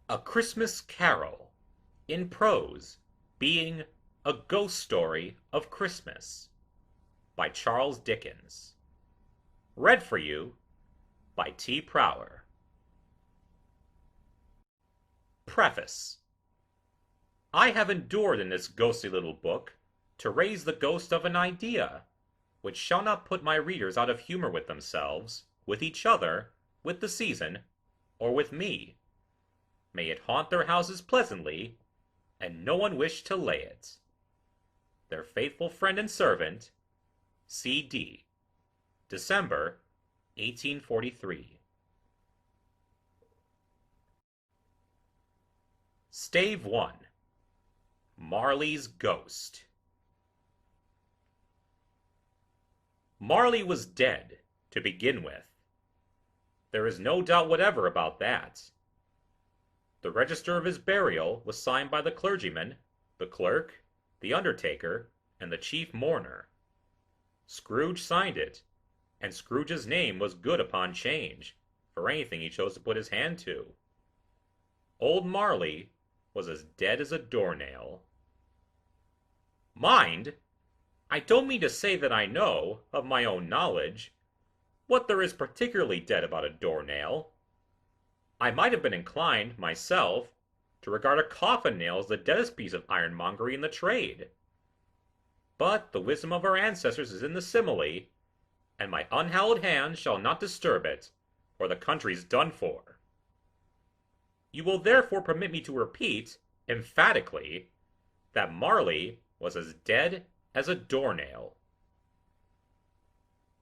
A Christmas Carol, in prose, being a ghost story of Christmas, by Charles Dickens. Read for you by TPrower. Preface. I have endured in this ghostly little book to raise the ghost of an idea, which shall not put my readers out of humor with themselves, with each other, with the season, or with me. May it haunt their houses pleasantly, and no one wish to lay it. Their faithful friend and servant, C.D. December, 1843. Stave 1. Marley's Ghost. Marley was dead, to begin with. There is no doubt whatever about that. The register of his burial was signed by the clergyman, the clerk, the undertaker, and the chief mourner. Scrooge signed it, and Scrooge's name was good upon change, for anything he chose to put his hand to. Old Marley was as dead as a doornail. Mind, I don't mean to say that I know, of my own knowledge, what there is particularly dead about a doornail. I might have been inclined, myself, to regard a coffin nail as the deadest piece of ironmongery in the trade. But the wisdom of our ancestors is in the simile, and my unhallowed hand shall not disturb it, or the country's done for. You will therefore permit me to repeat, emphatically, that Marley was as dead as a doornail.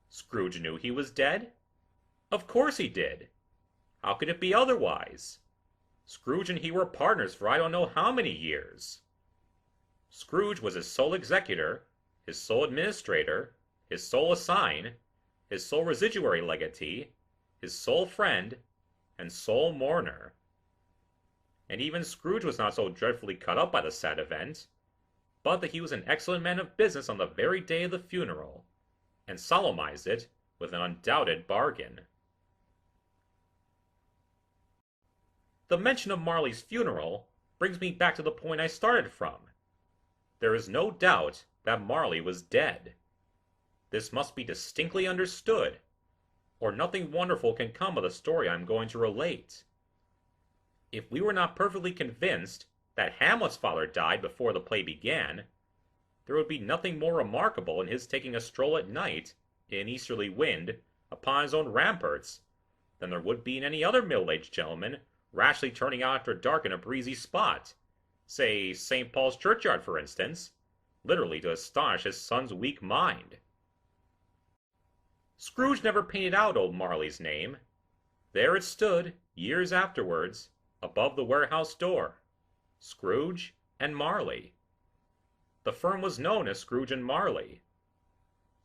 Scrooge knew he was dead? Of course he did. How could it be otherwise? Scrooge and he were partners for I don't know how many years. Scrooge was his sole executor, his sole administrator, his sole assign, his sole residuary legatee, his sole friend, and sole mourner. And even Scrooge was not so dreadfully cut up by the sad event, but that he was an excellent man of business on the very day of the funeral, and solemnized it with an undoubted bargain. The mention of Marley's funeral brings me back to the point I started from. There is no doubt that Marley was dead. This must be distinctly understood, or nothing wonderful can come of the story I am going to relate. If we were not perfectly convinced that Hamlet's father died before the play began, there would be nothing more remarkable in his taking a stroll at night, in an easterly wind, upon his own ramparts, than there would be in any other middle-aged gentleman rashly turning out after dark in a breezy spot, say St. Paul's churchyard for instance, literally to astonish his son's weak mind. Scrooge never painted out old Marley's name. There it stood, years afterwards, above the warehouse door, Scrooge and Marley. The firm was known as Scrooge and Marley.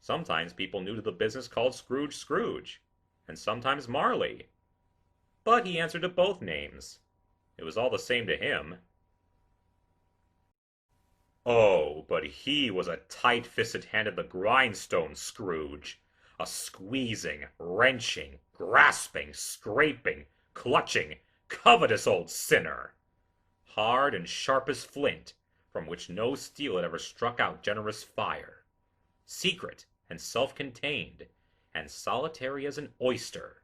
Sometimes people new to the business called Scrooge Scrooge, and sometimes Marley. But he answered to both names. It was all the same to him. Oh, but he was a tight-fisted hand at the grindstone, Scrooge. A squeezing, wrenching, grasping, scraping, clutching, covetous old sinner. Hard and sharp as flint, from which no steel had ever struck out generous fire. Secret and self-contained, and solitary as an oyster.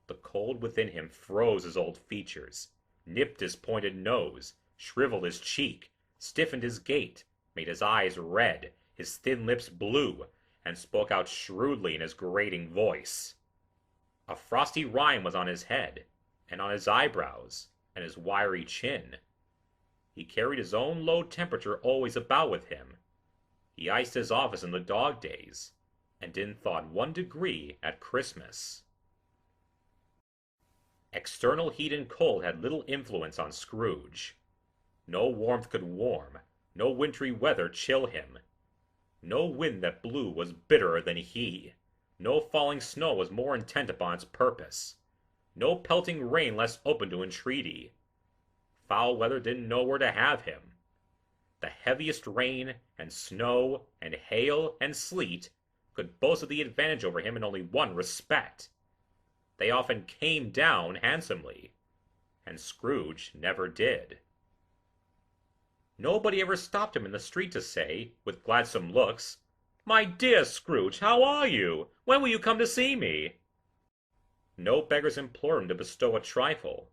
The cold within him froze his old features, nipped his pointed nose, shriveled his cheek, stiffened his gait, made his eyes red, his thin lips blue, and spoke out shrewdly in his grating voice. A frosty rime was on his head, and on his eyebrows, and his wiry chin. He carried his own low temperature always about with him. He iced his office in the dog days, and didn't thaw 1 degree at Christmas. External heat and cold had little influence on Scrooge. No warmth could warm, no wintry weather chill him. No wind that blew was bitterer than he. No falling snow was more intent upon its purpose. No pelting rain less open to entreaty. Foul weather didn't know where to have him. The heaviest rain and snow and hail and sleet could boast of the advantage over him in only one respect. They often came down handsomely, and Scrooge never did. Nobody ever stopped him in the street to say, with gladsome looks, "My dear Scrooge, how are you? When will you come to see me?" No beggars implored him to bestow a trifle.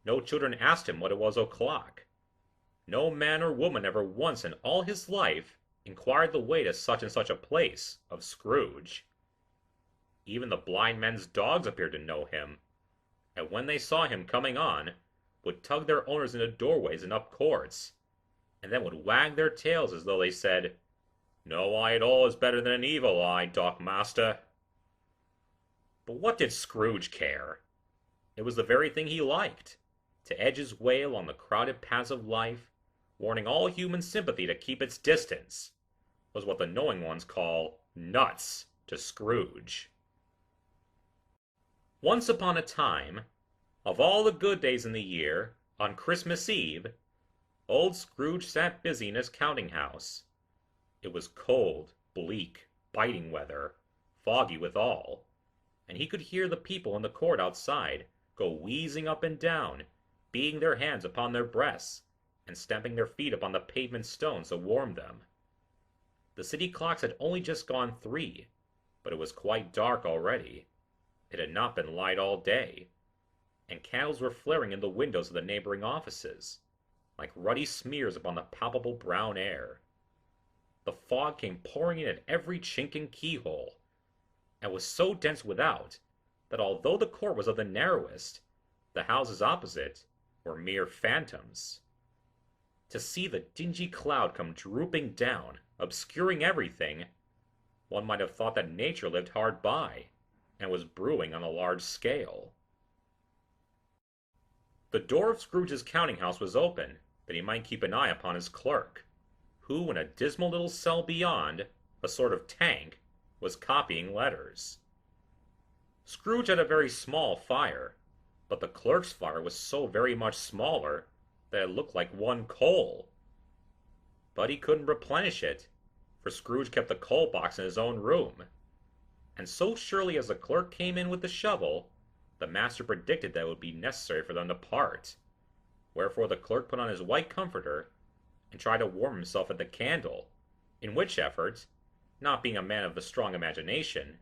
No children asked him what it was o'clock. No man or woman ever once in all his life inquired the way to such and such a place of Scrooge. Even the blind men's dogs appeared to know him, and when they saw him coming on, would tug their owners into doorways and up courts, and then would wag their tails as though they said, "No eye at all is better than an evil eye, Doc Master." But what did Scrooge care? It was the very thing he liked, to edge his way along the crowded paths of life, warning all human sympathy to keep its distance, was what the knowing ones call nuts to Scrooge. Once upon a time, of all the good days in the year, on Christmas Eve, old Scrooge sat busy in his counting-house. It was cold, bleak, biting weather, foggy withal, and he could hear the people in the court outside go wheezing up and down, beating their hands upon their breasts, and stamping their feet upon the pavement stones to warm them. The city clocks had only just gone 3, but it was quite dark already. It had not been light all day, and candles were flaring in the windows of the neighboring offices, like ruddy smears upon the palpable brown air. The fog came pouring in at every chink and keyhole, and was so dense without that although the court was of the narrowest, the houses opposite were mere phantoms. To see the dingy cloud come drooping down, obscuring everything, one might have thought that nature lived hard by, and was brewing on a large scale. The door of Scrooge's counting-house was open, that he might keep an eye upon his clerk, who in a dismal little cell beyond, a sort of tank, was copying letters. Scrooge had a very small fire, but the clerk's fire was so very much smaller that it looked like one coal. But he couldn't replenish it, for Scrooge kept the coal box in his own room, and so surely as the clerk came in with the shovel, the master predicted that it would be necessary for them to part, wherefore the clerk put on his white comforter and tried to warm himself at the candle, in which effort, not being a man of the strong imagination,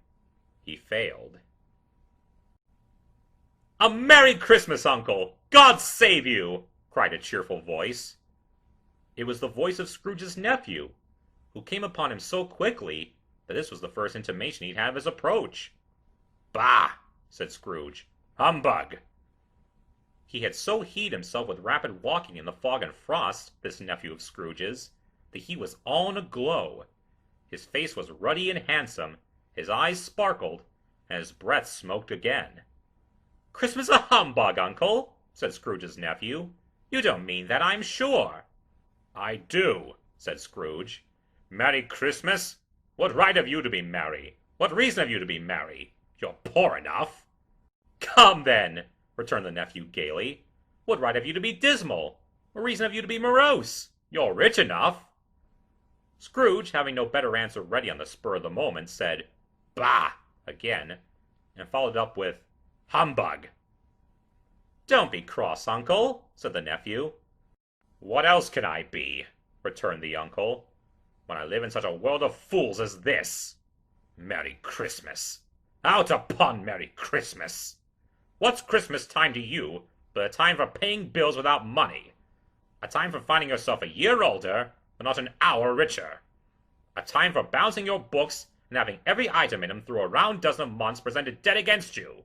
he failed. "A Merry Christmas, Uncle! God save you!" cried a cheerful voice. It was the voice of Scrooge's nephew, who came upon him so quickly that this was the first intimation he'd had of his approach. "Bah!" said Scrooge. "Humbug!" He had so heated himself with rapid walking in the fog and frost, this nephew of Scrooge's, that he was all in a glow. His face was ruddy and handsome, his eyes sparkled, and his breath smoked again. "Christmas a humbug, Uncle!" said Scrooge's nephew. "You don't mean that, I'm sure." "I do," said Scrooge. "Merry Christmas? What right have you to be merry? What reason have you to be merry? You're poor enough." "Come, then," returned the nephew gaily. "What right have you to be dismal? What reason have you to be morose? You're rich enough." Scrooge, having no better answer ready on the spur of the moment, said, "Bah!" again, and followed up with, "Humbug!" "Don't be cross, Uncle," said the nephew. "What else can I be," returned the uncle, "when I live in such a world of fools as this? Merry Christmas! Out upon Merry Christmas! What's Christmas time to you but a time for paying bills without money? A time for finding yourself a year older, but not an hour richer? A time for balancing your books and having every item in them through a round dozen of months presented dead against you?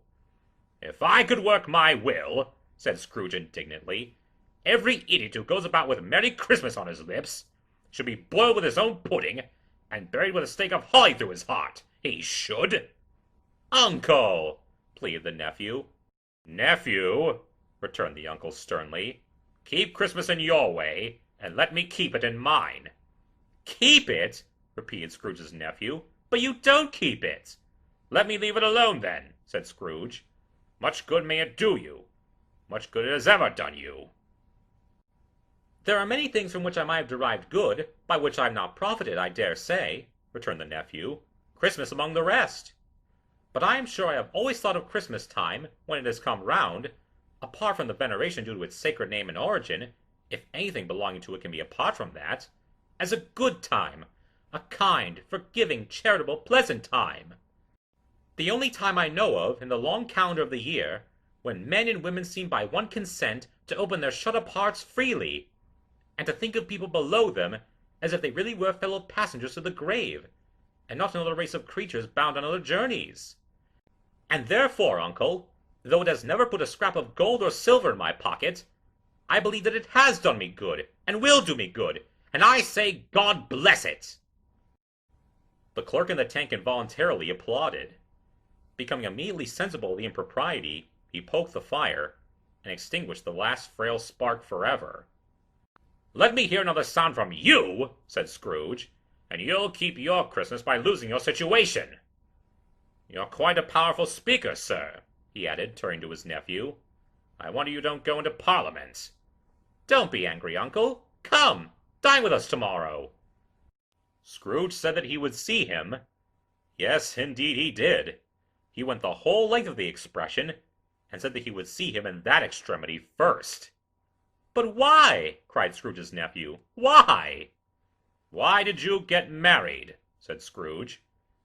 If I could work my will," said Scrooge indignantly, "every idiot who goes about with Merry Christmas on his lips should be boiled with his own pudding and buried with a stake of holly through his heart. He should." "Uncle!" pleaded the nephew. "Nephew," returned the uncle sternly, "keep Christmas in your way, and let me keep it in mine." "Keep it?" repeated Scrooge's nephew. "But you don't keep it." "Let me leave it alone, then," said Scrooge. "Much good may it do you. Much good it has ever done you." "There are many things from which I might have derived good, by which I have not profited, I dare say," returned the nephew, "Christmas among the rest. But I am sure I have always thought of Christmas time, when it has come round, apart from the veneration due to its sacred name and origin, if anything belonging to it can be apart from that, as a good time, a kind, forgiving, charitable, pleasant time. The only time I know of in the long calendar of the year when men and women seem by one consent to open their shut-up hearts freely, and to think of people below them as if they really were fellow passengers to the grave, and not another race of creatures bound on other journeys. And therefore, uncle, though it has never put a scrap of gold or silver in my pocket, I believe that it has done me good, and will do me good, and I say God bless it!" The clerk in the tank involuntarily applauded. Becoming immediately sensible of the impropriety, he poked the fire, and extinguished the last frail spark forever. "Let me hear another sound from you," said Scrooge, "and you'll keep your Christmas by losing your situation. You're quite a powerful speaker, sir," he added, turning to his nephew. "I wonder you don't go into Parliament. Don't be angry, uncle. Come, dine with us tomorrow." Scrooge said that he would see him. Yes, indeed he did. He went the whole length of the expression, and said that he would see him in that extremity first. "But why?" cried Scrooge's nephew. "Why?" "Why did you get married?" said Scrooge.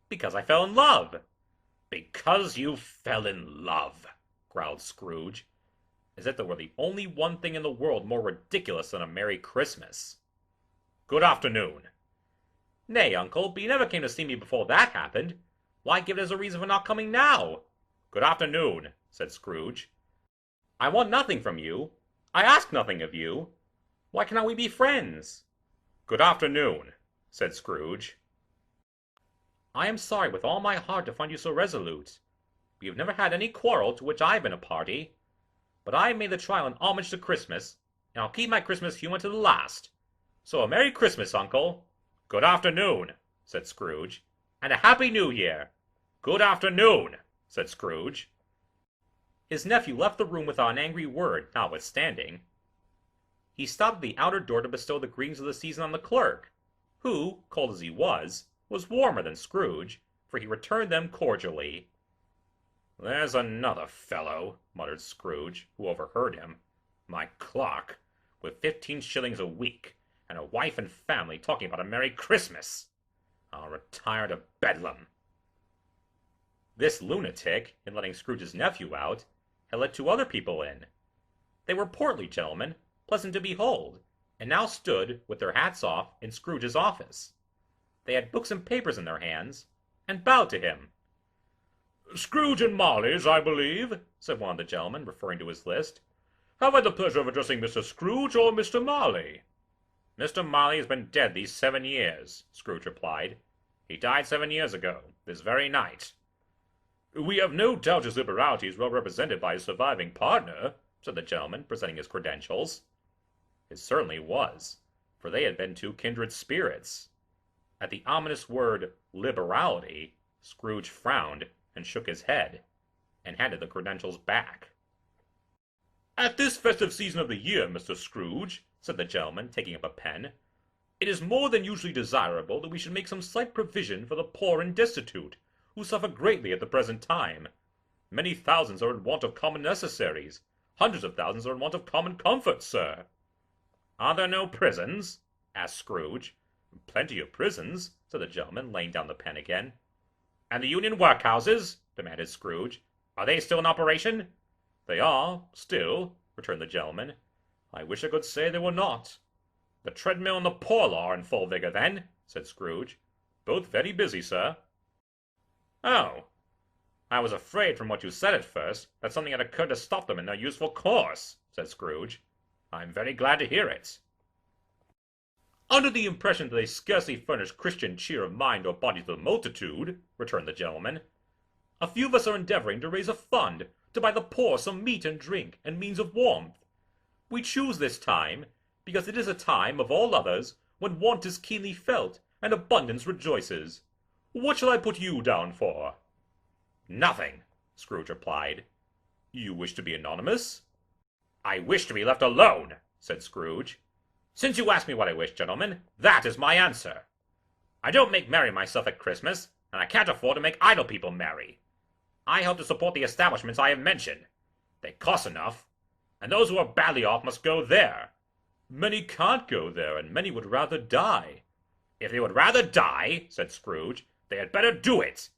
"Because I fell in love." "Because you fell in love," growled Scrooge, as if there were the only one thing in the world more ridiculous than a Merry Christmas. "Good afternoon." "Nay, uncle, but you never came to see me before that happened. Why give it as a reason for not coming now?" "Good afternoon," said Scrooge. "I want nothing from you. I ask nothing of you. Why cannot we be friends?" "Good afternoon," said Scrooge. "I am sorry with all my heart to find you so resolute. We have never had any quarrel to which I have been a party. But I have made the trial in homage to Christmas, and I'll keep my Christmas humor to the last. So a Merry Christmas, uncle." "Good afternoon," said Scrooge. "And a Happy New Year." "Good afternoon," said Scrooge. His nephew left the room without an angry word, notwithstanding. He stopped at the outer door to bestow the greetings of the season on the clerk, who, cold as he was warmer than Scrooge, for he returned them cordially. "There's another fellow," muttered Scrooge, who overheard him. "My clerk, with 15 shillings a week, and a wife and family, talking about a Merry Christmas. I'll retire to Bedlam." This lunatic, in letting Scrooge's nephew out, had let 2 other people in. They were portly gentlemen, pleasant to behold, and now stood, with their hats off, in Scrooge's office. They had books and papers in their hands, and bowed to him. "Scrooge and Marley's, I believe," said one of the gentlemen, referring to his list. "Have I the pleasure of addressing Mr. Scrooge or Mr. Marley?" "Mr. Marley has been dead these 7 years," Scrooge replied. "He died 7 years ago, this very night." "We have no doubt his liberality is well represented by his surviving partner," said the gentleman, presenting his credentials. It certainly was, for they had been 2 kindred spirits. At the ominous word liberality, Scrooge frowned and shook his head, and handed the credentials back. "At this festive season of the year, Mr. Scrooge," said the gentleman, taking up a pen, "it is more than usually desirable that we should make some slight provision for the poor and destitute, who suffer greatly at the present time. Many thousands are in want of common necessaries. Hundreds of thousands are in want of common comforts, sir." "Are there no prisons?" asked Scrooge. "Plenty of prisons," said the gentleman, laying down the pen again. "And the Union workhouses?" demanded Scrooge. "Are they still in operation?" "They are, still," returned the gentleman. "I wish I could say they were not." "The treadmill and the poor law are in full vigor, then?" said Scrooge. "Both very busy, sir." "Oh! I was afraid, from what you said at first, that something had occurred to stop them in their useful course," said Scrooge. "I'm very glad to hear it." "Under the impression that they scarcely furnish Christian cheer of mind or body to the multitude," returned the gentleman, "a few of us are endeavoring to raise a fund to buy the poor some meat and drink and means of warmth. We choose this time because it is a time, of all others, when want is keenly felt and abundance rejoices. What shall I put you down for?" "Nothing," Scrooge replied. "You wish to be anonymous?" "I wish to be left alone," said Scrooge. "Since you ask me what I wish, gentlemen, that is my answer. I don't make merry myself at Christmas, and I can't afford to make idle people merry. I help to support the establishments I have mentioned. They cost enough. and those who are badly off must go there. Many can't go there, and many would rather die. If they would rather die, said Scrooge, they had better do it,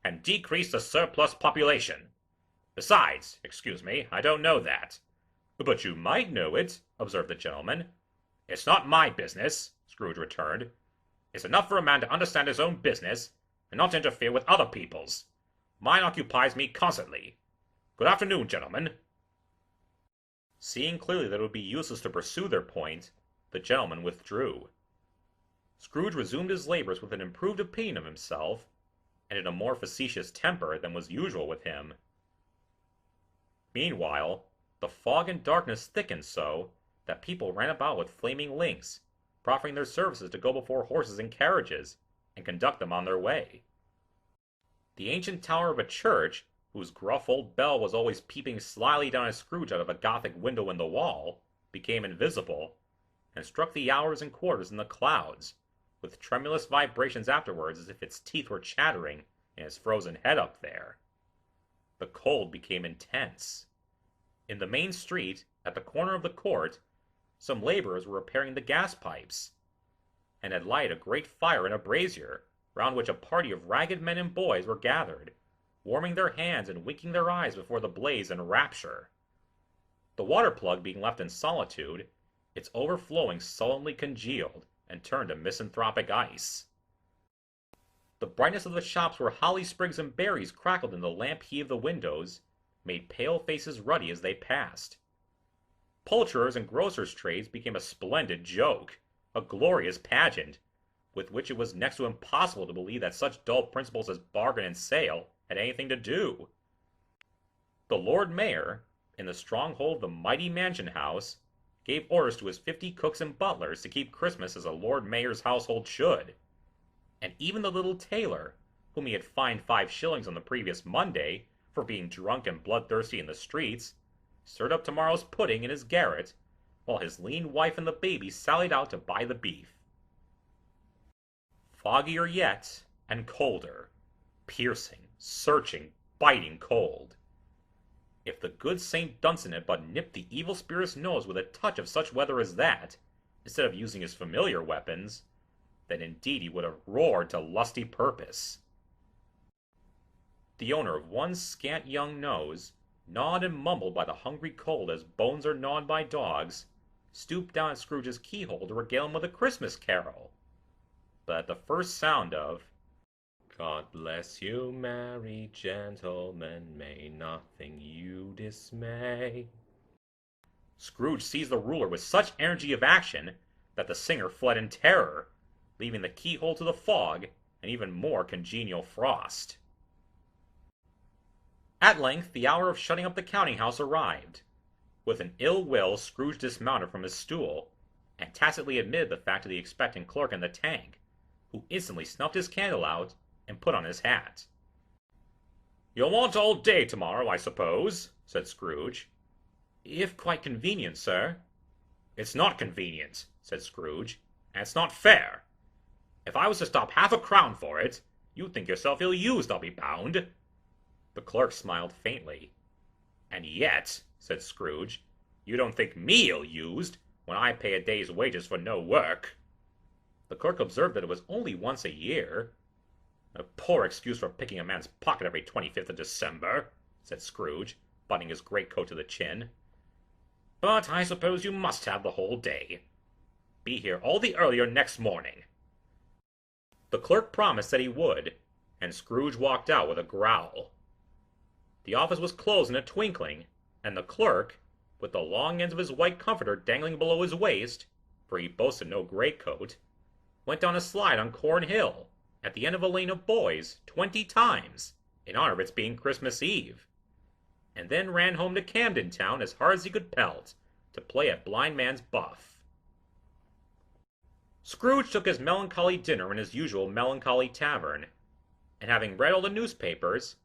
and decrease the surplus population. Besides, excuse me, I don't know that. But you might know it, observed the gentleman. It's not my business, Scrooge returned. It's enough for a man to understand his own business, and not to interfere with other people's. Mine occupies me constantly. Good afternoon, gentlemen. Seeing clearly that it would be useless to pursue their point, the gentleman withdrew. Scrooge resumed his labors with an improved opinion of himself, and in a more facetious temper than was usual with him. Meanwhile, the fog and darkness thickened so that people ran about with flaming links, proffering their services to go before horses and carriages, and conduct them on their way. The ancient tower of a church, whose gruff old bell was always peeping slyly down at Scrooge out of a Gothic window in the wall, became invisible, and struck the hours and quarters in the clouds, with tremulous vibrations afterwards as if its teeth were chattering in its frozen head up there. The cold became intense. In the main street, at the corner of the court, some laborers were repairing the gas pipes, and had lighted a great fire in a brazier, round which a party of ragged men and boys were gathered, warming their hands and winking their eyes before the blaze in rapture. The water plug being left in solitude, its overflowing sullenly congealed and turned to misanthropic ice. The brightness of the shops where holly sprigs and berries crackled in the lamp heat of the windows made pale faces ruddy as they passed. Poulterers' and grocers' trades became a splendid joke, a glorious pageant, with which it was next to impossible to believe that such dull principles as bargain and sale had anything to do. The Lord Mayor, in the stronghold of the mighty mansion house, gave orders to his 50 cooks and butlers to keep Christmas as a Lord Mayor's household should, and even the little tailor, whom he had fined 5 shillings on the previous Monday for being drunk and bloodthirsty in the streets, stirred up tomorrow's pudding in his garret, while his lean wife and the baby sallied out to buy the beef. Foggier yet, and colder, piercing, searching, biting cold. If the good St. Dunstan had but nipped the evil spirit's nose with a touch of such weather as that, instead of using his familiar weapons, then indeed he would have roared to lusty purpose. The owner of one scant young nose, gnawed and mumbled by the hungry cold as bones are gnawed by dogs, stooped down at Scrooge's keyhole to regale him with a Christmas carol. But at the first sound of "God bless you, merry gentlemen, may nothing you dismay," Scrooge seized the ruler with such energy of action that the singer fled in terror, leaving the keyhole to the fog and even more congenial frost. At length the hour of shutting up the counting-house arrived. With an ill will, Scrooge dismounted from his stool, and tacitly admitted the fact to the expectant clerk in the tank, who instantly snuffed his candle out and put on his hat. "You'll want all day tomorrow, I suppose," said Scrooge. "If quite convenient, sir." "It's not convenient," said Scrooge, "and it's not fair. If I was to stop half a crown for it, you'd think yourself ill-used, I'll be bound." The clerk smiled faintly. "And yet," said Scrooge, "you don't think me ill-used, when I pay a day's wages for no work." The clerk observed that it was only once a year. "A poor excuse for picking a man's pocket every 25th of December," said Scrooge, buttoning his greatcoat to the chin. "But I suppose you must have the whole day. Be here all the earlier next morning." The clerk promised that he would, and Scrooge walked out with a growl. The office was closed in a twinkling, and the clerk, with the long ends of his white comforter dangling below his waist, for he boasted no greatcoat, went down a slide on Cornhill, at the end of a lane of boys, 20 times, in honor of its being Christmas Eve, and then ran home to Camden Town as hard as he could pelt, to play at blind man's buff. Scrooge took his melancholy dinner in his usual melancholy tavern, and having read all the newspapers,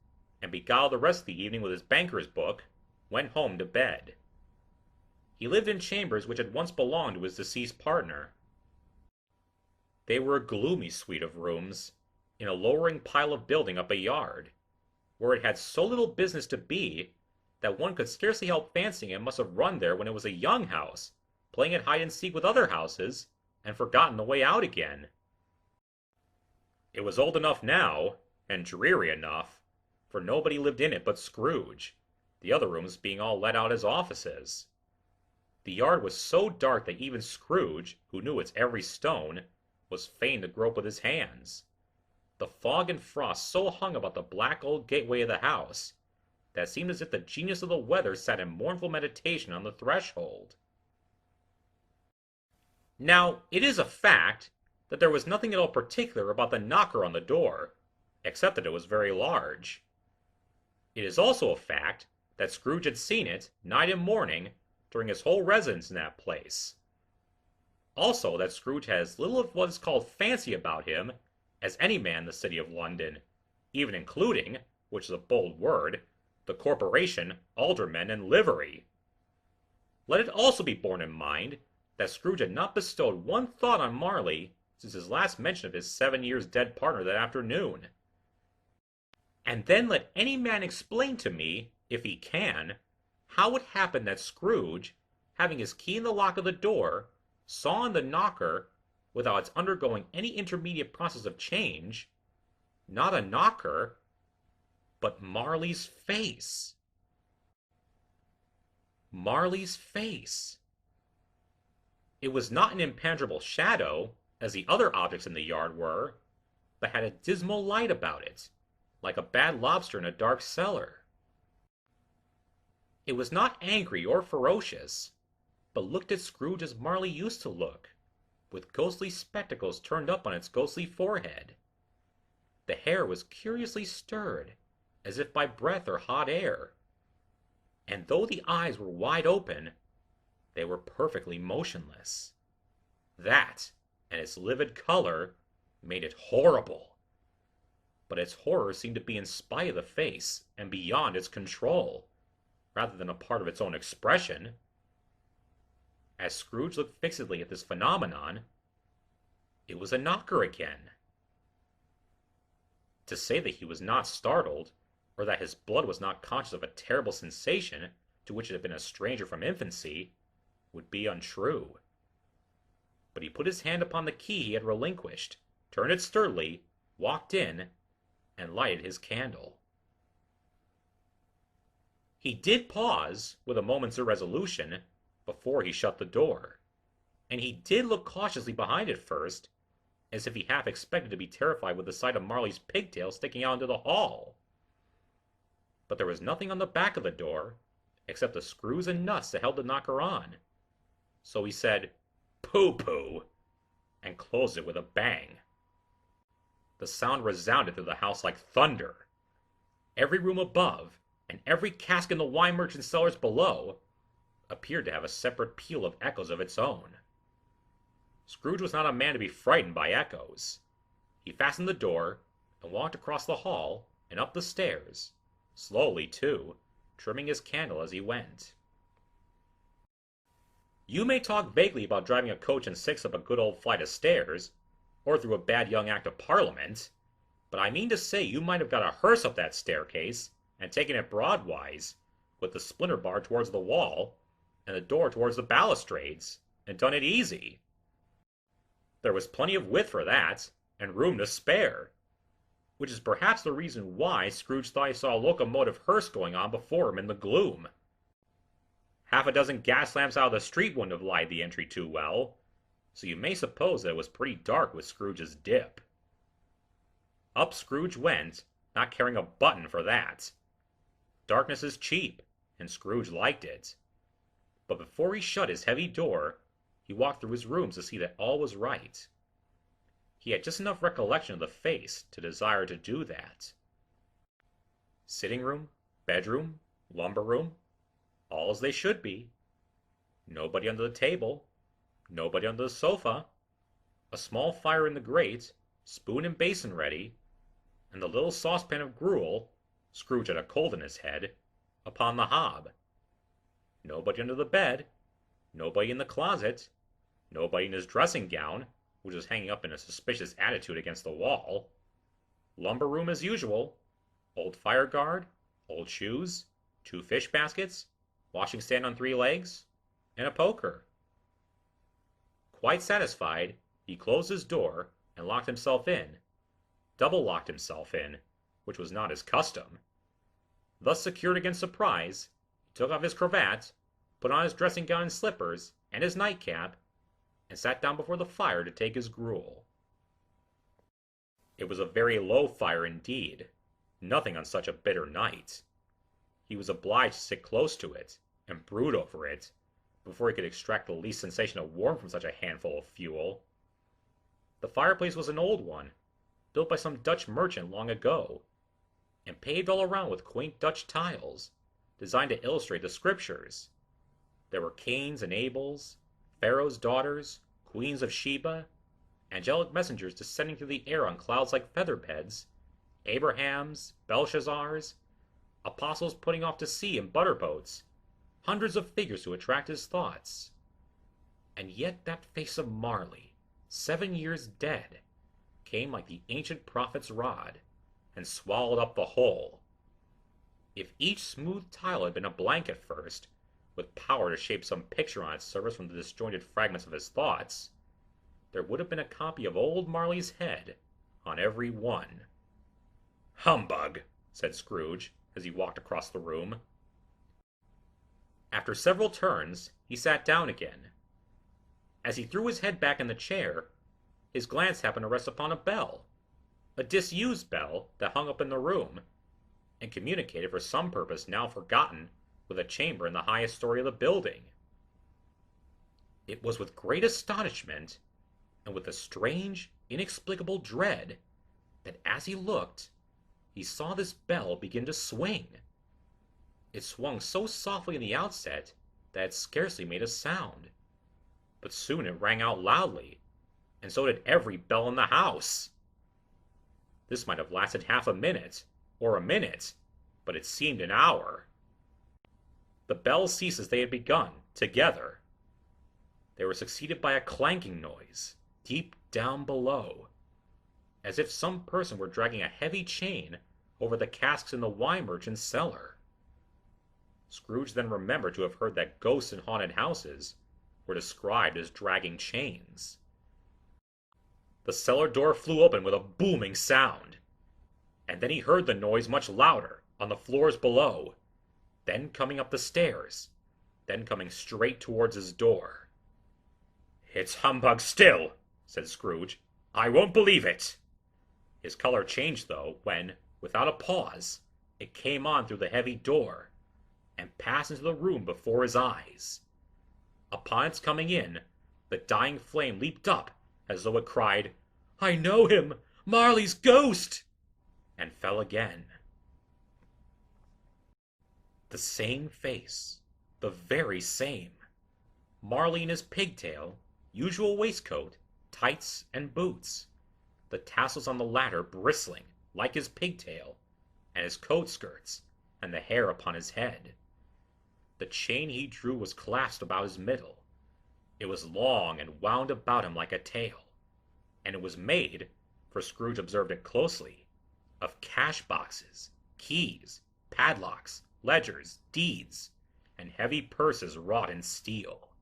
and beguiled the rest of the evening with his banker's book, went home to bed. He lived in chambers which had once belonged to his deceased partner. They were a gloomy suite of rooms, in a lowering pile of building up a yard, where it had so little business to be that one could scarcely help fancying it must have run there when it was a young house, playing at hide and seek with other houses, and forgotten the way out again. It was old enough now, and dreary enough, for nobody lived in it but Scrooge, the other rooms being all let out as offices. The yard was so dark that even Scrooge, who knew its every stone, was fain to grope with his hands. The fog and frost so hung about the black old gateway of the house, that it seemed as if the genius of the weather sat in mournful meditation on the threshold. Now, it is a fact that there was nothing at all particular about the knocker on the door, except that it was very large. It is also a fact that Scrooge had seen it, night and morning, during his whole residence in that place. Also that Scrooge had as little of what is called fancy about him as any man in the city of London, even including, which is a bold word, the corporation, aldermen, and livery. Let it also be borne in mind that Scrooge had not bestowed one thought on Marley since his last mention of his 7 years dead partner that afternoon. And then let any man explain to me, if he can, how it happened that Scrooge, having his key in the lock of the door, saw in the knocker, without its undergoing any intermediate process of change, not a knocker, but Marley's face. Marley's face. It was not an impenetrable shadow, as the other objects in the yard were, but had a dismal light about it, like a bad lobster in a dark cellar. It was not angry or ferocious, but looked at Scrooge as Marley used to look, with ghostly spectacles turned up on its ghostly forehead. The hair was curiously stirred, as if by breath or hot air, and though the eyes were wide open, they were perfectly motionless. That, and its livid color, made it horrible. But its horror seemed to be in spite of the face, and beyond its control, rather than a part of its own expression. As Scrooge looked fixedly at this phenomenon, it was a knocker again. To say that he was not startled, or that his blood was not conscious of a terrible sensation to which it had been a stranger from infancy, would be untrue. But he put his hand upon the key he had relinquished, turned it sturdily, walked in, and lighted his candle. He did pause, with a moment's irresolution, before he shut the door, and he did look cautiously behind it first, as if he half expected to be terrified with the sight of Marley's pigtail sticking out into the hall. But there was nothing on the back of the door, except the screws and nuts that held the knocker on. So he said, "Pooh-pooh," and closed it with a bang. The sound resounded through the house like thunder. Every room above, and every cask in the wine merchant's cellars below, appeared to have a separate peal of echoes of its own. Scrooge was not a man to be frightened by echoes. He fastened the door, and walked across the hall, and up the stairs, slowly too, trimming his candle as he went. You may talk vaguely about driving a coach and six up a good old flight of stairs, or through a bad young act of Parliament, but I mean to say you might have got a hearse up that staircase, and taken it broadwise, with the splinter bar towards the wall, and the door towards the balustrades, and done it easy. There was plenty of width for that, and room to spare, which is perhaps the reason why Scrooge thought he saw a locomotive hearse going on before him in the gloom. Half a dozen gas lamps out of the street wouldn't have lighted the entry too well, so you may suppose that it was pretty dark with Scrooge's dip. Up Scrooge went, not caring a button for that. Darkness is cheap, and Scrooge liked it. But before he shut his heavy door, he walked through his rooms to see that all was right. He had just enough recollection of the face to desire to do that. Sitting room, bedroom, lumber room, all as they should be. Nobody under the table, nobody under the sofa, a small fire in the grate, spoon and basin ready, and the little saucepan of gruel, Scrooge had a cold in his head, upon the hob. Nobody under the bed, nobody in the closet, nobody in his dressing gown, which was hanging up in a suspicious attitude against the wall. Lumber room as usual, old fire guard, old shoes, 2 fish baskets, washing stand on 3 legs, and a poker. Quite satisfied, he closed his door and locked himself in, double locked himself in, which was not his custom. Thus secured against surprise, he took off his cravat, put on his dressing gown and slippers, and his nightcap, and sat down before the fire to take his gruel. It was a very low fire indeed, nothing on such a bitter night. He was obliged to sit close to it, and brood over it, before he could extract the least sensation of warmth from such a handful of fuel. The fireplace was an old one, built by some Dutch merchant long ago, and paved all around with quaint Dutch tiles, designed to illustrate the Scriptures. There were Cains and Abels, Pharaoh's daughters, queens of Sheba, angelic messengers descending through the air on clouds like feather beds, Abrahams, Belshazzars, apostles putting off to sea in butter boats, hundreds of figures to attract his thoughts. And yet that face of Marley, 7 years dead, came like the ancient prophet's rod, and swallowed up the whole. If each smooth tile had been a blank at first, with power to shape some picture on its surface from the disjointed fragments of his thoughts, there would have been a copy of old Marley's head on every one. "Humbug," said Scrooge, as he walked across the room. After several turns, he sat down again. As he threw his head back in the chair, his glance happened to rest upon a bell, a disused bell that hung up in the room, and communicated for some purpose now forgotten with a chamber in the highest story of the building. It was with great astonishment, and with a strange, inexplicable dread, that as he looked, he saw this bell begin to swing. It swung so softly in the outset that it scarcely made a sound, but soon it rang out loudly, and so did every bell in the house. This might have lasted half a minute, or a minute, but it seemed an hour. The bells ceased as they had begun, together. They were succeeded by a clanking noise, deep down below, as if some person were dragging a heavy chain over the casks in the wine merchant's cellar. Scrooge then remembered to have heard that ghosts in haunted houses were described as dragging chains. The cellar door flew open with a booming sound, and then he heard the noise much louder on the floors below, then coming up the stairs, then coming straight towards his door. "It's humbug still," said Scrooge. "I won't believe it." His color changed, though, when, without a pause, it came on through the heavy door, and passed into the room before his eyes. Upon its coming in, the dying flame leaped up as though it cried, "I know him! Marley's ghost!" and fell again. The same face, the very same. Marley in his pigtail, usual waistcoat, tights, and boots, the tassels on the latter bristling, like his pigtail, and his coat skirts, and the hair upon his head. The chain he drew was clasped about his middle. It was long and wound about him like a tail, and it was made, for Scrooge observed it closely, of cash boxes, keys, padlocks, ledgers, deeds, and heavy purses wrought in steel.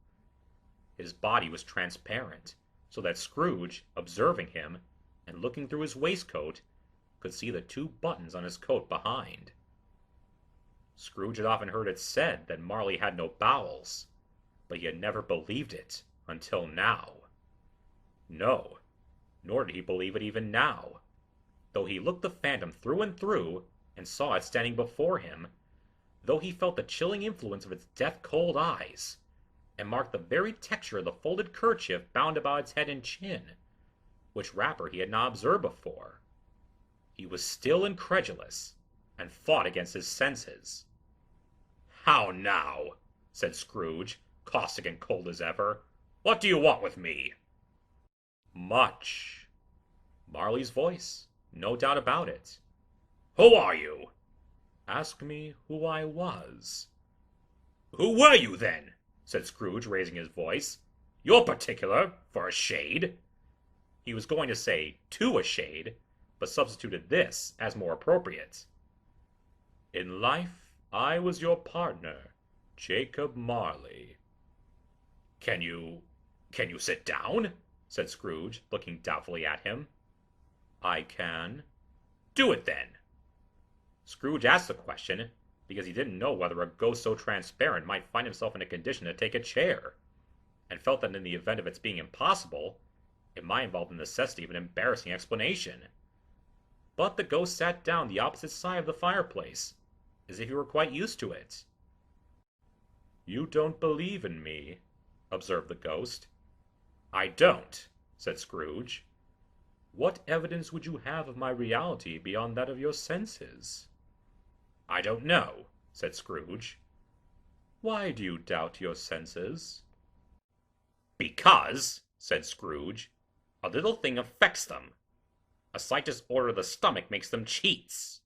His body was transparent, so that Scrooge, observing him, and looking through his waistcoat, could see the 2 buttons on his coat behind. Scrooge had often heard it said that Marley had no bowels, but he had never believed it until now. No, nor did he believe it even now, though he looked the phantom through and through, and saw it standing before him, though he felt the chilling influence of its death-cold eyes, and marked the very texture of the folded kerchief bound about its head and chin, which wrapper he had not observed before. He was still incredulous, and fought against his senses. "How now?" said Scrooge, caustic and cold as ever. "What do you want with me?" "Much." Marley's voice, no doubt about it. "Who are you?" "Ask me who I was." "Who were you, then?" said Scrooge, raising his voice. "You're particular, for a shade." He was going to say, "to a shade," but substituted this as more appropriate. "In life I was your partner, Jacob Marley. Can you sit down? Said Scrooge, looking doubtfully at him. I can. Do it then. Scrooge asked the question because he didn't know whether a ghost so transparent might find himself in a condition to take a chair, and felt that in the event of its being impossible, it might involve the necessity of an embarrassing explanation. But the ghost sat down the opposite side of the fireplace, as if he were quite used to it. You don't believe in me, observed the ghost. I don't, said Scrooge. What evidence would you have of my reality beyond that of your senses? I don't know, said Scrooge. Why do you doubt your senses? Because, said Scrooge, a little thing affects them. A slight disorder of the stomach makes them cheats.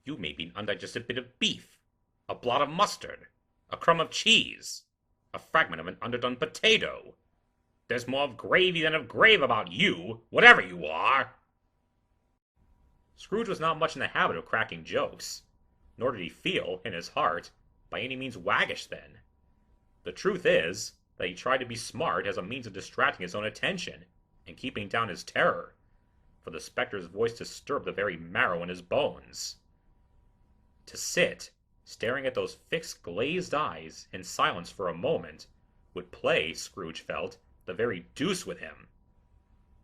You may be an undigested bit of beef, a blot of mustard, a crumb of cheese, a fragment of an underdone potato. There's more of gravy than of grave about you, whatever you are. Scrooge was not much in the habit of cracking jokes, nor did he feel, in his heart, by any means waggish then. The truth is that he tried to be smart as a means of distracting his own attention and keeping down his terror, for the spectre's voice disturbed the very marrow in his bones. To sit, staring at those fixed glazed eyes in silence for a moment, would play, Scrooge felt, the very deuce with him.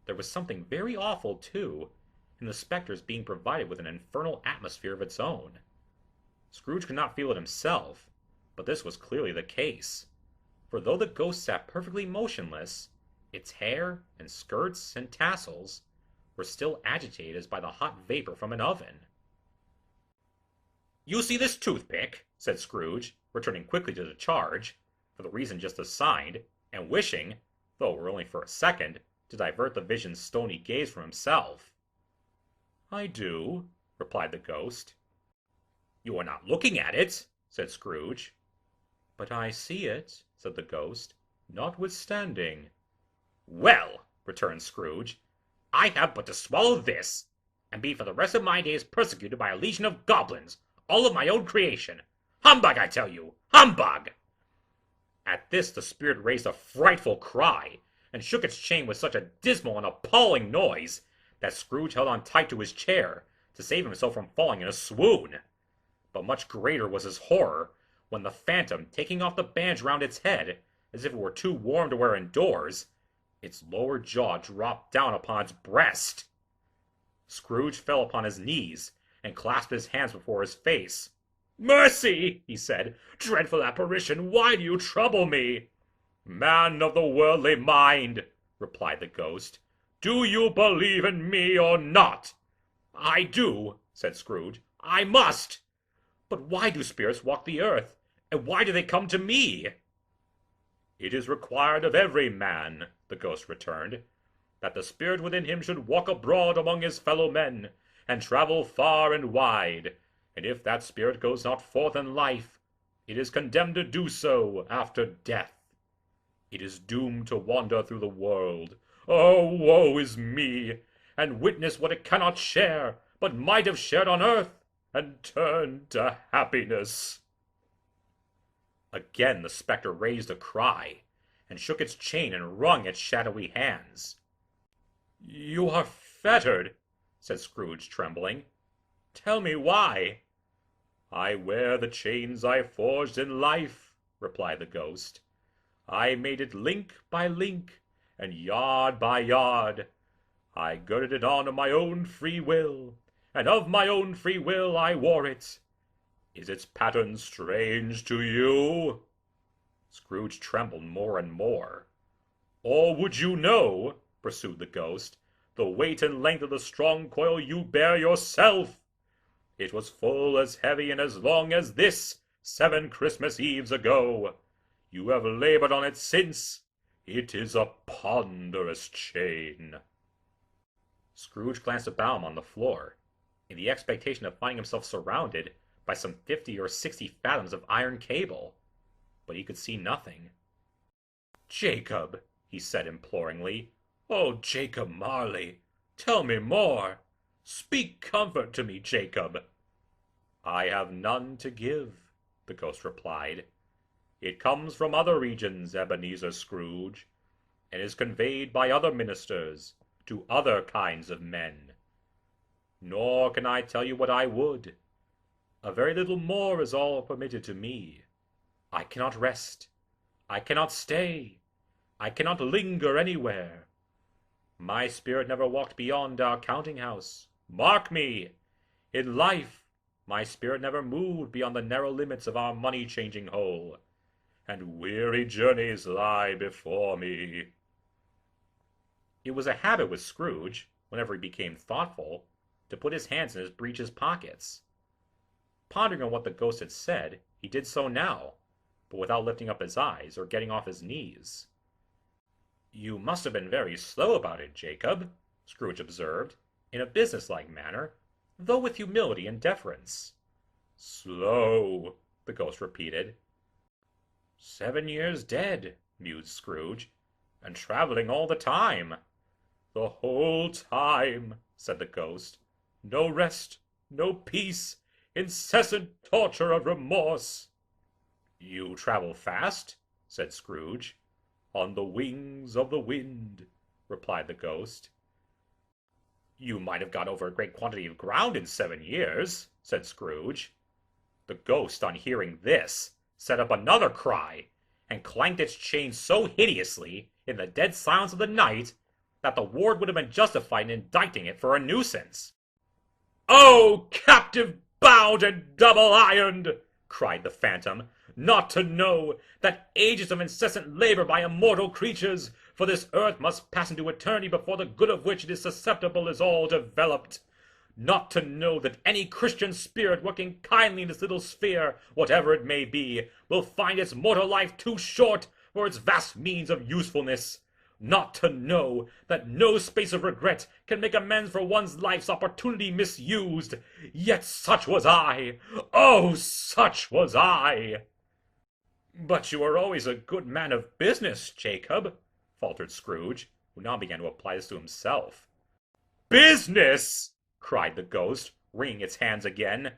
There was something very awful, too, in the spectre's being provided with an infernal atmosphere of its own. Scrooge could not feel it himself, but this was clearly the case, for though the ghost sat perfectly motionless, its hair and skirts and tassels were still agitated as by the hot vapor from an oven. You see this toothpick, said Scrooge, returning quickly to the charge, for the reason just assigned, and wishing, though it were only for a second, to divert the vision's stony gaze from himself. I do, replied the ghost. You are not looking at it, said Scrooge. But I see it, said the ghost, notwithstanding. Well, returned Scrooge, I have but to swallow this, and be for the rest of my days persecuted by a legion of goblins, all of my own creation. Humbug, I tell you! Humbug! At this the spirit raised a frightful cry, and shook its chain with such a dismal and appalling noise, that Scrooge held on tight to his chair, to save himself from falling in a swoon. But much greater was his horror, when the phantom, taking off the bandage round its head, as if it were too warm to wear indoors, its lower jaw dropped down upon its breast. Scrooge fell upon his knees, and clasped his hands before his face. Mercy, he said, dreadful apparition, why do you trouble me? Man of the worldly mind, replied the ghost, do you believe in me or not? I do, said Scrooge. I must. But why do spirits walk the earth, and why do they come to me? It is required of every man, the ghost returned, that the spirit within him should walk abroad among his fellow men, and travel far and wide, and if that spirit goes not forth in life, it is condemned to do so after death. It is doomed to wander through the world. Oh, woe is me! And witness what it cannot share, but might have shared on earth, and turned to happiness. Again the spectre raised a cry, and shook its chain and wrung its shadowy hands. You are fettered, said Scrooge, trembling. Tell me why. I wear the chains I forged in life, replied the ghost. I made it link by link, and yard by yard. I girded it on of my own free will, and of my own free will I wore it. Is its pattern strange to you? Scrooge trembled more and more. Or would you know, pursued the ghost, the weight and length of the strong coil you bear yourself? It was full as heavy and as long as this 7 Christmas Eves ago. You have labored on it since. It is a ponderous chain. Scrooge glanced about him on the floor, in the expectation of finding himself surrounded by some 50 or 60 fathoms of iron cable, but he could see nothing. Jacob, he said imploringly, oh, Jacob Marley, tell me more. Speak comfort to me, Jacob. I have none to give, the ghost replied. It comes from other regions, Ebenezer Scrooge, and is conveyed by other ministers to other kinds of men. Nor can I tell you what I would. A very little more is all permitted to me. I cannot rest. I cannot stay. I cannot linger anywhere. My spirit never walked beyond our counting-house. Mark me! In life, my spirit never moved beyond the narrow limits of our money-changing hole, and weary journeys lie before me. It was a habit with Scrooge, whenever he became thoughtful, to put his hands in his breeches pockets. Pondering on what the ghost had said, he did so now, but without lifting up his eyes or getting off his knees. "You must have been very slow about it, Jacob," Scrooge observed, in a businesslike manner, though with humility and deference. "Slow," the ghost repeated. 7 years dead," mused Scrooge, "and traveling all the time." "The whole time," said the ghost. "No rest, no peace, incessant torture of remorse." "You travel fast?" said Scrooge. "On the wings of the wind," replied the ghost. "You might have got over a great quantity of ground in 7 years," said Scrooge. The ghost, on hearing this, set up another cry, and clanked its chain so hideously in the dead silence of the night that the ward would have been justified in indicting it for a nuisance. "Oh, captive bound and double-ironed!" cried the phantom, "not to know that ages of incessant labor by immortal creatures for this earth must pass into eternity before the good of which it is susceptible is all developed. Not to know that any Christian spirit working kindly in this little sphere, whatever it may be, will find its mortal life too short for its vast means of usefulness. Not to know that no space of regret can make amends for one's life's opportunity misused. Yet such was I. Oh, such was I!" "But you were always a good man of business, Jacob," faltered Scrooge, who now began to apply this to himself. "Business!" cried the ghost, wringing its hands again.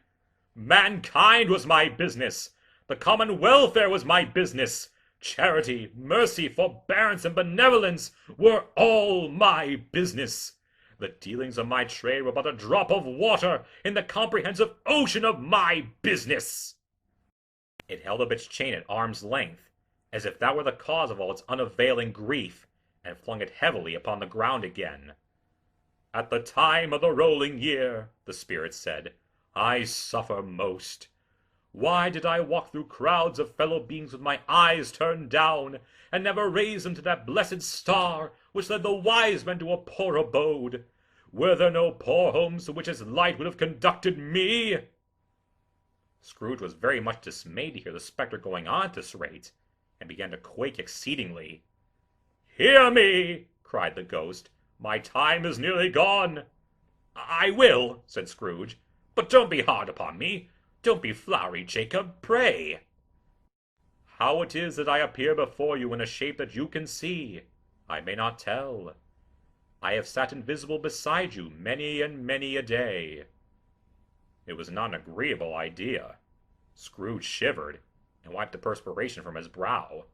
"Mankind was my business. The common welfare was my business. Charity, mercy, forbearance, and benevolence were all my business. The dealings of my trade were but a drop of water in the comprehensive ocean of my business." It held up its chain at arm's length, as if that were the cause of all its unavailing grief, and flung it heavily upon the ground again. "At the time of the rolling year," the spirit said, "I suffer most. Why did I walk through crowds of fellow beings with my eyes turned down, and never raise them to that blessed star which led the wise men to a poor abode? Were there no poor homes to which its light would have conducted me?" Scrooge was very much dismayed to hear the spectre going on at this rate, and began to quake exceedingly. "Hear me!" cried the ghost. "My time is nearly gone." "I will," said Scrooge, "but don't be hard upon me. Don't be flowery, Jacob, pray." "How it is that I appear before you in a shape that you can see, I may not tell. I have sat invisible beside you many and many a day." It was not an agreeable idea. Scrooge shivered, and wiped the perspiration from his brow.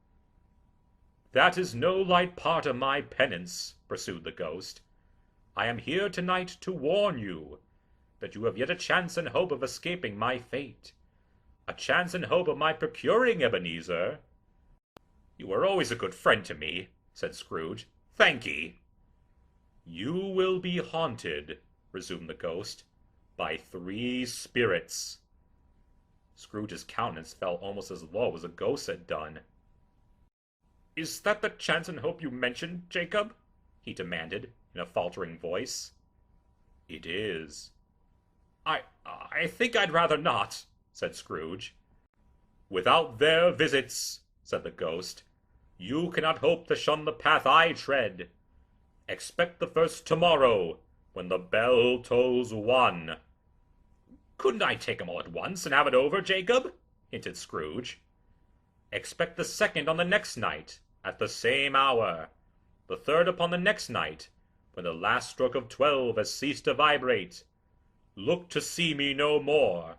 "That is no light part of my penance," pursued the ghost. "I am here tonight to warn you that you have yet a chance and hope of escaping my fate. A chance and hope of my procuring Ebenezer." "You were always a good friend to me," said Scrooge. "Thankee." "You will be haunted," resumed the ghost, "by 3 spirits." Scrooge's countenance fell almost as low as the ghost had done. "Is that the chance and hope you mentioned, Jacob?" he demanded, in a faltering voice. "It is." I think I'd rather not," said Scrooge. "Without their visits," said the ghost, "you cannot hope to shun the path I tread. Expect the first tomorrow, when the bell tolls 1. "Couldn't I take 'em all at once, and have it over, Jacob?" hinted Scrooge. "Expect the second on the next night, at the same hour. The third upon the next night, when the last stroke of 12 has ceased to vibrate. Look to see me no more,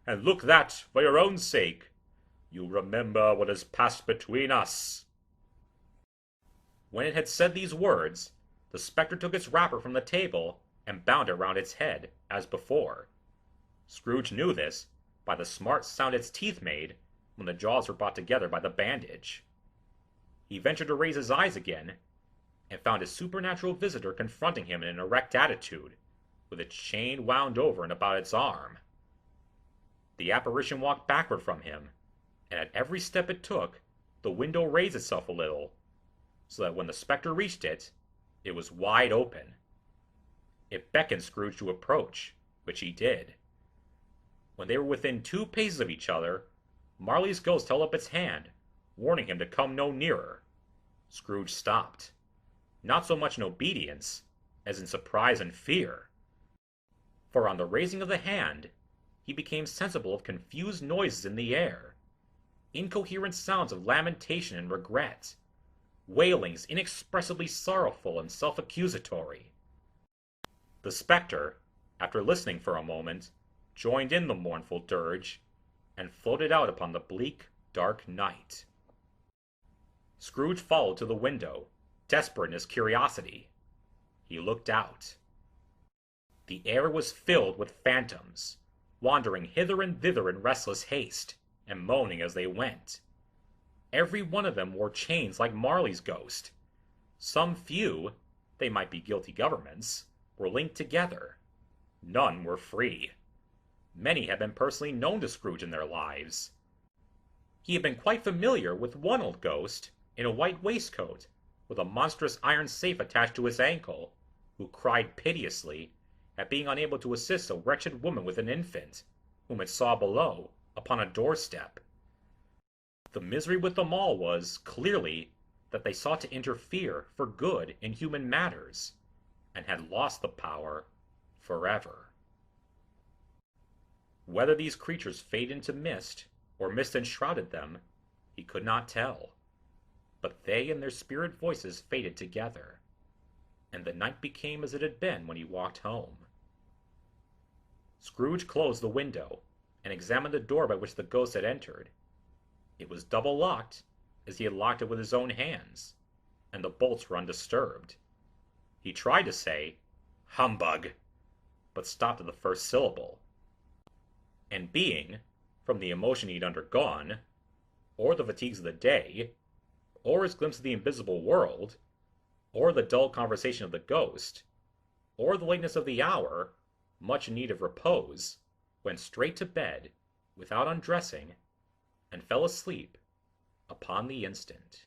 and look that, for your own sake, you remember what has passed between us." When it had said these words, the spectre took its wrapper from the table and bound it round its head, as before. Scrooge knew this by the smart sound its teeth made when the jaws were brought together by the bandage. He ventured to raise his eyes again, and found his supernatural visitor confronting him in an erect attitude, with its chain wound over and about its arm. The apparition walked backward from him, and at every step it took, the window raised itself a little, so that when the spectre reached it, it was wide open. It beckoned Scrooge to approach, which he did. When they were within 2 paces of each other, Marley's ghost held up its hand, warning him to come no nearer. Scrooge stopped, not so much in obedience as in surprise and fear. For on the raising of the hand, he became sensible of confused noises in the air, incoherent sounds of lamentation and regret, wailings inexpressibly sorrowful and self-accusatory. The spectre, after listening for a moment, joined in the mournful dirge, and floated out upon the bleak, dark night. Scrooge followed to the window, desperate in his curiosity. He looked out. The air was filled with phantoms, wandering hither and thither in restless haste, and moaning as they went. Every one of them wore chains like Marley's ghost. Some few, they might be guilty governments, were linked together. None were free. Many had been personally known to Scrooge in their lives. He had been quite familiar with one old ghost, in a white waistcoat, with a monstrous iron safe attached to his ankle, who cried piteously at being unable to assist a wretched woman with an infant, whom it saw below, upon a doorstep. The misery with them all was, clearly, that they sought to interfere for good in human matters, and had lost the power forever. Whether these creatures faded into mist, or mist enshrouded them, he could not tell. But they and their spirit voices faded together, and the night became as it had been when he walked home. Scrooge closed the window, and examined the door by which the ghost had entered. It was double locked, as he had locked it with his own hands, and the bolts were undisturbed. He tried to say, "Humbug," but stopped at the first syllable. And being, from the emotion he had undergone, or the fatigues of the day, or his glimpse of the invisible world, or the dull conversation of the ghost, or the lateness of the hour, much in need of repose, went straight to bed, without undressing, and fell asleep upon the instant.